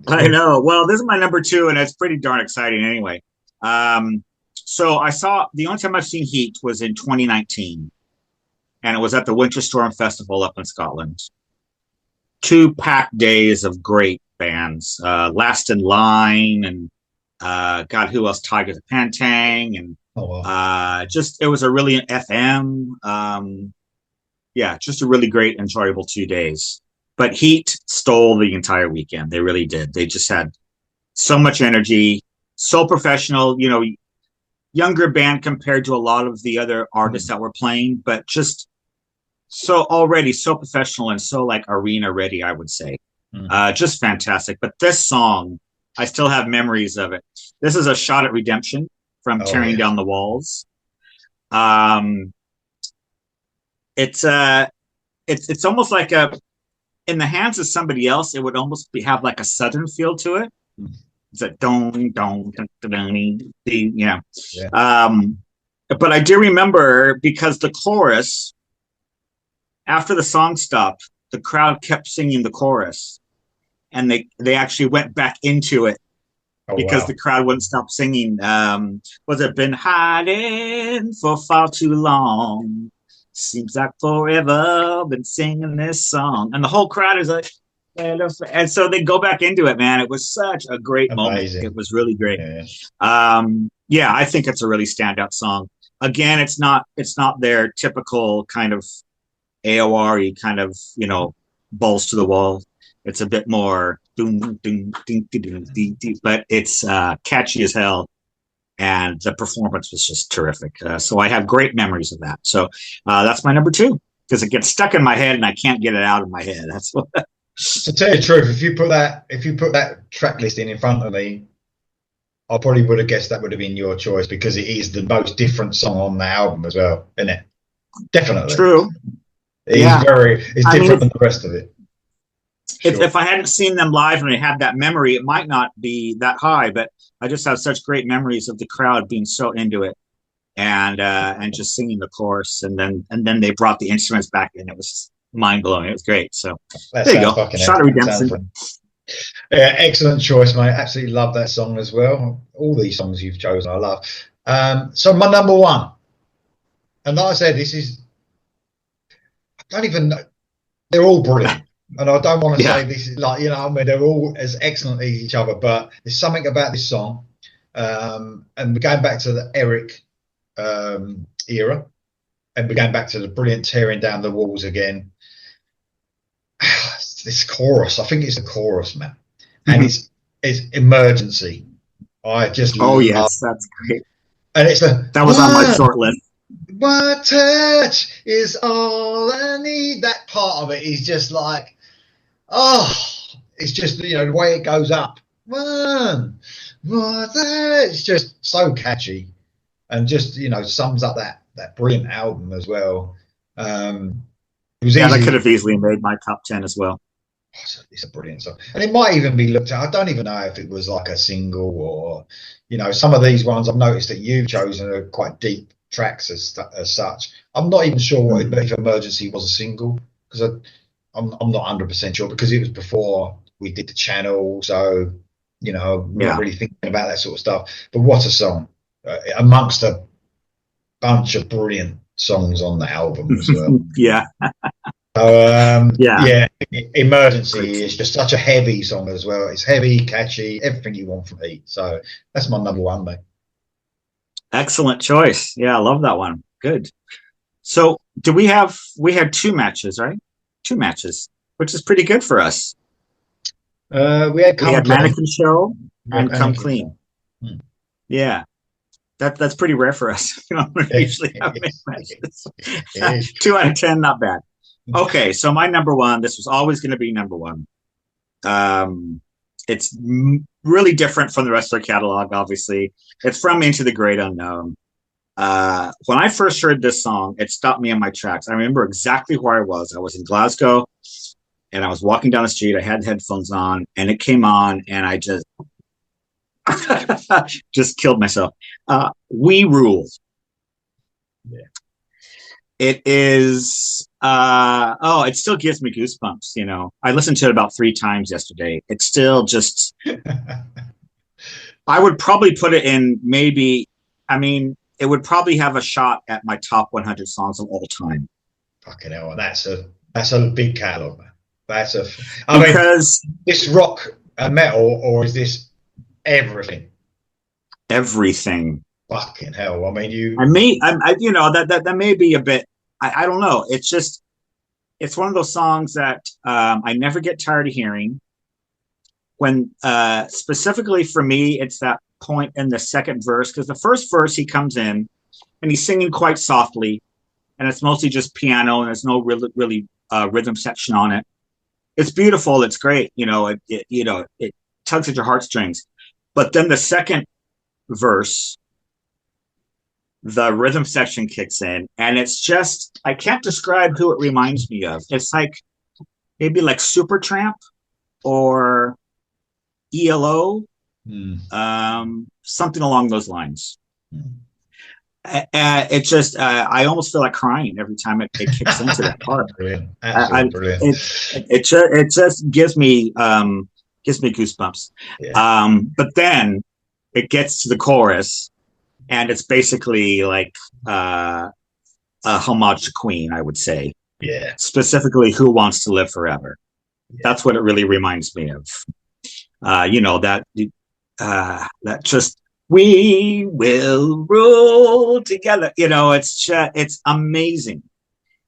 I know. Well, this is my number two, and it's pretty darn exciting anyway. Um, so I saw the only time I've seen Heat was in 2019, and it was at the Winter Storm Festival up in Scotland. 2 packed days of great bands. Last in Line and God, who else? Tiger the Pantang and oh well. just it was a really FM. Yeah, just a really great, enjoyable 2 days. But Heat stole the entire weekend. They really did. They just had so much energy, so professional. Younger band compared to a lot of the other artists that were playing, but just so already so professional and so like arena ready, I would say. Mm. Just fantastic. But this song, I still have memories of it. This is a shot at redemption from Oh Tearing yeah. Down the Walls. Um, it's it's almost like a in the hands of somebody else, it would almost have like a southern feel to it. Mm. It's a don't, Yeah. Um, but I do remember because the chorus after the song stopped, the crowd kept singing the chorus, and they actually went back into it Oh because wow. the crowd wouldn't stop singing. Was it been hiding for far too long? Seems like forever been singing this song, and the whole crowd is like, And so they go back into it, man. It was such a great moment. It Amazing. was really great. Yeah. Yeah, I think it's a really standout song. Again, it's not their typical kind of AOR kind of, balls to the wall. It's a bit more doom, doom, ding, ding, ding, ding, ding, but it's catchy as hell. And the performance was just terrific. So I have great memories of that. So that's my number two because it gets stuck in my head and I can't get it out of my head. That's what. To tell you the truth, if you put that track listing in front of me, I probably would have guessed that would have been your choice because it is the most different song on the album as well, isn't it? Definitely. True. It's Yeah. it's I mean, different than the rest of it. Sure. if I hadn't seen them live and I had that memory, it might not be that high, but I just have such great memories of the crowd being so into it and just singing the chorus and then they brought the instruments back in. It was mind blowing. It was great. So That there you sounds go. fucking Shot of excellent. Sounds Redemption. fun. Yeah, excellent choice, mate. Absolutely love that song as well. All these songs you've chosen, I love. So my number one, and like I said, I don't even know. They're all brilliant. And I don't want to Yeah. say this is like, I mean, they're all as excellent as each other, but there's something about this song. And we're going back to the Eric era, and we're going back to the brilliant tearing down the walls again. This chorus, I think it's the chorus, man. And it's emergency. I just Oh love, yes, that's great. and it's a That was on my short list. one touch is all I need. That part of it is just like, oh, it's just the way it goes up. It's just so catchy, and just sums up that brilliant album as well. It was Yeah, that could easy. have easily made my top 10 as well. It's a brilliant song, and it might even be looked at. I don't even know if it was like a single or, some of these ones I've noticed that you've chosen are quite deep tracks as such. I'm not even sure if Emergency was a single because I'm not 100% sure because it was before we did the channel, so I'm not Yeah. really thinking about that sort of stuff. But what a song, amongst a bunch of brilliant songs on the album as well. Yeah. Yeah. Yeah, Emergency Great. is just such a heavy song as well. It's heavy, catchy, everything you want from H.E.A.T. So that's my number one, mate. Excellent choice. Yeah, I love that one. Good. So we had two matches, right? Two matches, which is pretty good for us. We had We Come had Clean. Mannequin Show and Come Mannequin Clean. Show. Hmm. Yeah. That's pretty rare for us. We usually have matches. 2 out of 10, not bad. Okay, so my number one, this was always going to be number one. It's really different from the rest of their catalog, obviously. It's from Into the Great Unknown. When I first heard this song, it stopped me in my tracks. I remember exactly where I was. I was in Glasgow, and I was walking down the street. I had headphones on, and it came on, and I just just killed myself. We Rule. Yeah. It is it still gives me goosebumps. I listened to it about 3 times yesterday. It's still just I would probably put it in it would probably have a shot at my top 100 songs of all time. Fucking hell, that's a big catalog, man. Because this rock and metal, or is this everything? Everything. Fucking hell. I mean, that may be a bit. I don't know. It's one of those songs that I never get tired of hearing. When specifically for me, it's that point in the second verse because the first verse he comes in and he's singing quite softly, and it's mostly just piano and there's no really rhythm section on it. It's beautiful. It's great. It tugs at your heartstrings. But then the second verse, the rhythm section kicks in, and it's just I can't describe who it reminds me of. It's like maybe like Supertramp or ELO, something along those lines. It just I almost feel like crying every time it kicks into that part. Brilliant. Absolutely brilliant. It just gives me goosebumps. Yeah. But then it gets to the chorus, and it's basically like a homage to Queen, I would say. Yeah. Specifically, Who Wants to Live Forever? That's what it really reminds me of. That just we will rule together. It's amazing.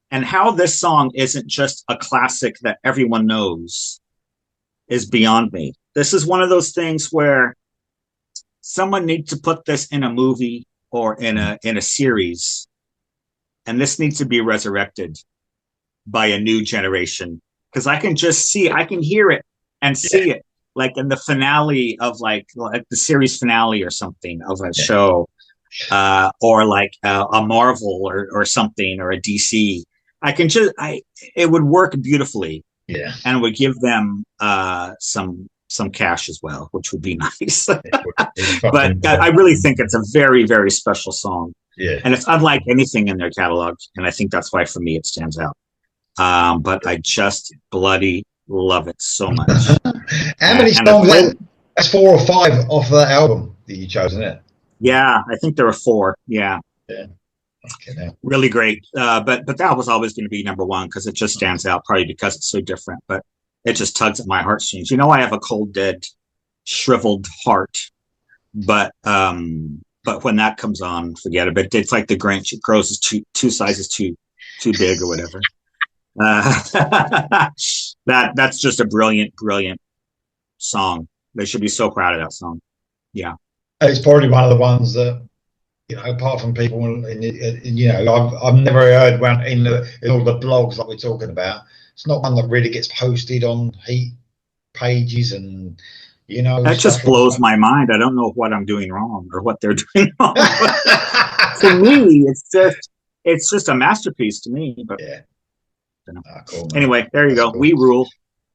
And how this song isn't just a classic that everyone knows is beyond me. This is one of those things where someone needs to put this in a movie or in a series, and this needs to be resurrected by a new generation, because I can hear it and see it, like in the finale of like the series finale or something of a show, or like a Marvel or something, or a DC. It would work beautifully, and it would give them some cash as well, which would be nice. But I really think it's a very, very special song. Yeah. And it's unlike anything in their catalog. And I think that's why, for me, it stands out. But I just bloody love it so much. How many songs? That's 4 or 5 off that album that you chose, isn't it? Yeah, I think there are 4. Yeah. Okay, really great. But that was always going to be number 1 because it just stands out, probably because it's so different. But it just tugs at my heartstrings. I have a cold, dead, shriveled heart. But when that comes on, forget it. It's like the Grinch. It grows two sizes too big or whatever. That's just a brilliant song. They should be so proud of that song. Yeah, it's probably one of the ones that, apart from people, I've never heard one in all the blogs that we're talking about. It's not one that really gets posted on H.E.A.T pages, and that just blows my mind. I don't know what I'm doing wrong or what they're doing wrong. To me, it's just a masterpiece to me. But cool, anyway, there you go. Cool. We rule.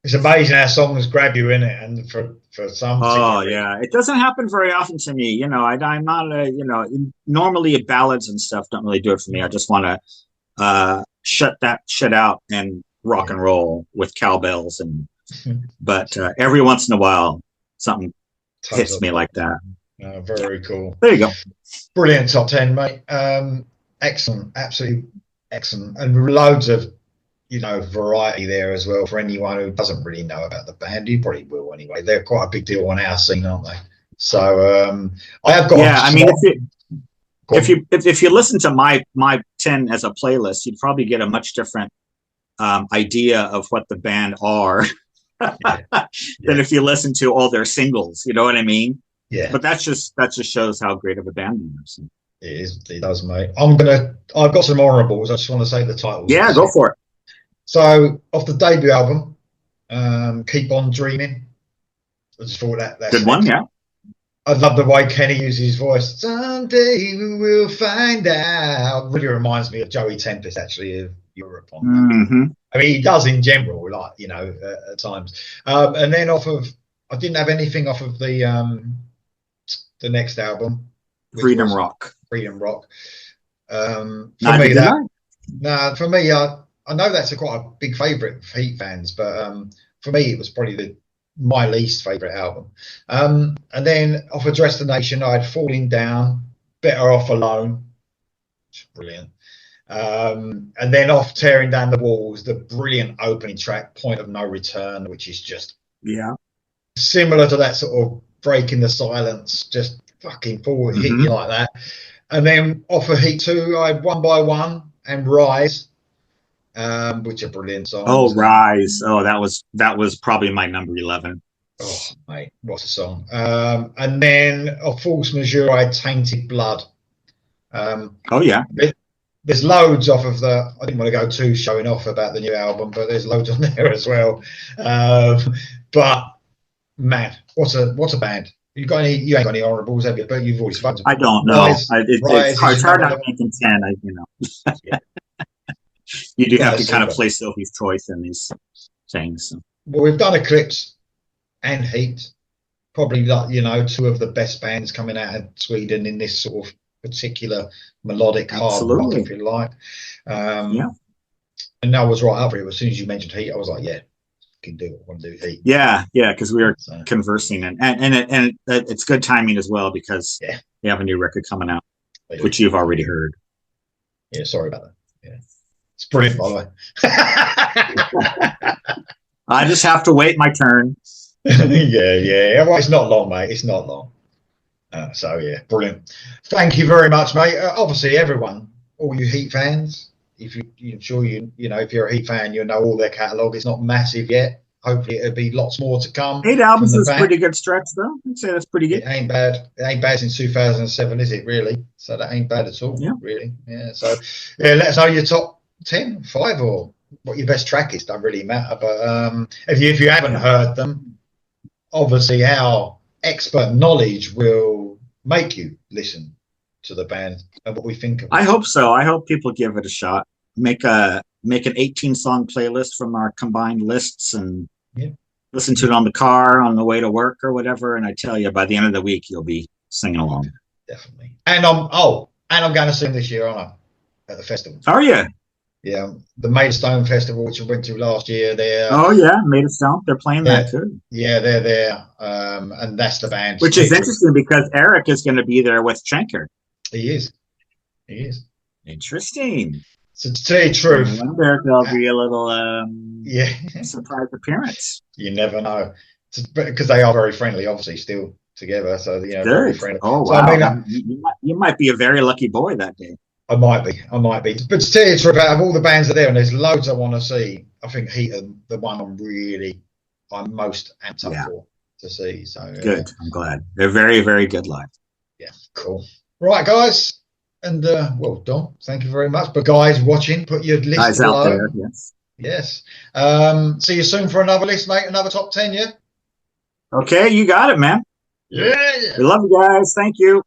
It's amazing how songs grab you in it, and for some. Oh yeah, it doesn't happen very often to me. I'm not normally ballads and stuff don't really do it for me. I just want to shut that shit out and rock and roll with cowbells but every once in a while something hits me like that. Very cool. There you go. Brilliant top 10, mate. Excellent, absolutely excellent, and loads of variety there as well for anyone who doesn't really know about the band. You probably will anyway. They're quite a big deal on our scene, aren't they? So I have got. Yeah, I mean, if you listen to my 10 as a playlist, you'd probably get a much different idea of what the band are than if you listen to all their singles. You know what I mean? Yeah. But that just shows how great of a band they are. It does, mate. I've got some honorables. I just want to say the titles. Yeah, go for it. So off the debut album, Keep On Dreaming. I just thought that's good one, yeah. I love the way Kenny uses his voice. Someday we will find out. Really reminds me of Joey Tempest, actually, of Europe on that. Mm-hmm. I mean, he does in general, like, at times. And then I didn't have anything off of the next album, Freedom Rock. For me, I know that's quite a big favourite for H.E.A.T fans, but for me, it was probably my least favourite album. And then off of Dress the Nation, I had Falling Down, Better Off Alone, which is brilliant. And then off Tearing Down the Walls, the brilliant opening track, Point of No Return, which is just similar to that sort of breaking the silence, just fucking forward, hit you like that. And then off of H.E.A.T 2, I had One by One and Rise, which are brilliant songs. Oh, Rise! Oh, that was probably my number 11. Oh, mate, what a song! And then of Force Majeure, I had Tainted Blood. Oh yeah. There's loads off of the. I didn't want to go too showing off about the new album, but there's loads on there as well. But man, what a band! You ain't got any honorables, have you? But you've always spoken. I don't know. It's hard not making 10. Yeah. You do have to kind of play Sophie's choice in these things. So. Well, we've done Eclipse and H.E.A.T, probably like 2 of the best bands coming out of Sweden in this sort of particular melodic hard rock, if you like. And I was right up for it. As soon as you mentioned H.E.A.T, I was like, yeah, can do it. I want to do H.E.A.T. Yeah, because we were conversing, and it's good timing as well because we have a new record coming out, which you've already heard. Yeah, sorry about that. Yeah, it's brilliant, by the way. I just have to wait my turn. Yeah. Well, it's not long, mate. It's not long. So yeah, brilliant. Thank you very much, mate. Obviously, everyone, all you Heat fans, if I'm sure you know, if you're a Heat fan, you know all their catalogue. It's not massive yet. Hopefully, it'll be lots more to come 8 albums from the is a band. pretty good stretch, though. I'd say that's pretty good. It ain't bad. It ain't bad since 2007, is it? Really? So that ain't bad at all. Yeah. Really. Yeah. So yeah, let us know your top 10, 5, or what your best track is. Don't really matter. But if you haven't heard them, obviously our expert knowledge will make you listen to the band and what we think of it. I hope so. I hope people give it a shot. Make an 18-song playlist from our combined lists and listen to it on the car on the way to work or whatever. And I tell you, by the end of the week, you'll be singing along. Definitely. And I'm going to sing this year, aren't I? At the festival. Are you? Yeah, the Maidstone Festival, which I went to last year. Oh yeah, Maidstone. They're playing that too. Yeah, they're there, and that's the band. Which is interesting because Eric is going to be there with Schenker. He is. Interesting. So to tell you the truth, I wonder if there'll be a little surprise appearance. You never know, because they are very friendly, obviously, still together. So very friendly. Oh so, wow! I mean, you might be a very lucky boy that day. I might be. But to tell you the truth, out of all the bands that are there, and there's loads I want to see, I think H.E.A.T are the one I'm most amped up for to see. So good. I'm glad. They're very, very good live. Yeah, cool. Right, guys. And well, Don, thank you very much. But guys watching, put your list guys below. Out there, yes. See you soon for another list, mate. Another top 10, yeah? Okay, you got it, man. Yeah. We love you guys. Thank you.